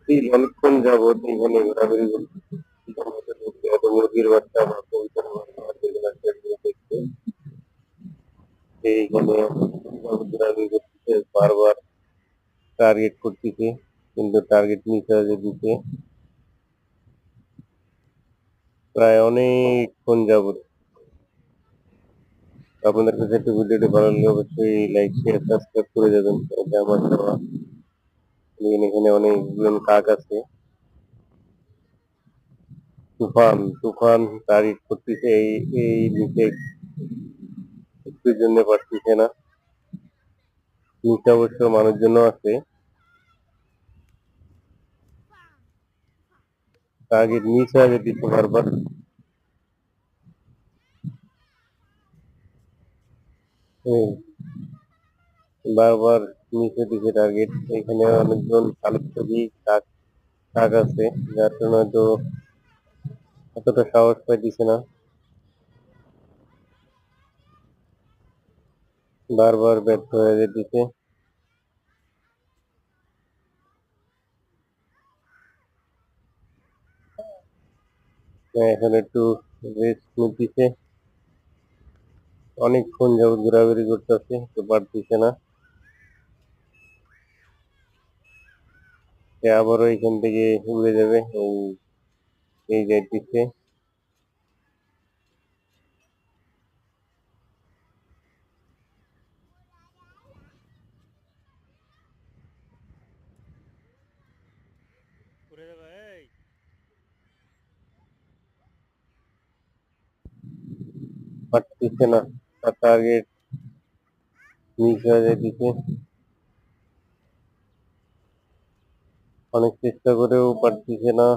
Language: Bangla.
এই অনেকক্ষণ যাবৎ এখানে ঘোরাঘুরি করতেছি। জঙ্গলের মধ্যে এত মুরগির বাচ্চা বা কবুতরের বাচ্চা যেগুলো আছে এগুলো দেখতে এইখানে ঘোরাঘুরি করতেছে, বারবার টার্গেট করতেছে, কিন্তু টার্গেট মিস হয়ে যেতেছে প্রায় অনেকক্ষণ যাবৎ। আপনাদের কাছে একটু ভিডিওটি ভালো লাগলে অবশ্যই লাইক শেয়ার সাবস্ক্রাইব করে যাবেন। এটা আমার দেওয়া। এখানে অনেকগুলো কাক আছে। তুফান তুফান টার্গেট করতেছে এই এই নিচে, একটুর জন্য পারতেছে না। নিচে অবশ্য মানুষজন আছে, টার্গেট মিস হয়ে যেতেছে বারবার। হুম, বারবার নিচে দিকে টার্গেট। এখানে অনেকজন কালো ছবি কাক কাক আছে, যার জন্য হয়তো এতটা সাহস পাইতেছে না, বারবার ব্যর্থ হয়ে যেতেছে। এখন একটু রেস্ট নিতেছে, অনেকক্ষণ যাবত ঘোরাঘুরি করতেছে তো পারতেছে না। সে আবারও এখান থেকে উড়ে যাবে, এই এই যাইতেছে। পারতেছে না, তার টার্গেট মিস হয়ে যাইতেছে। অনেক চেষ্টা করেও পারতেছে না।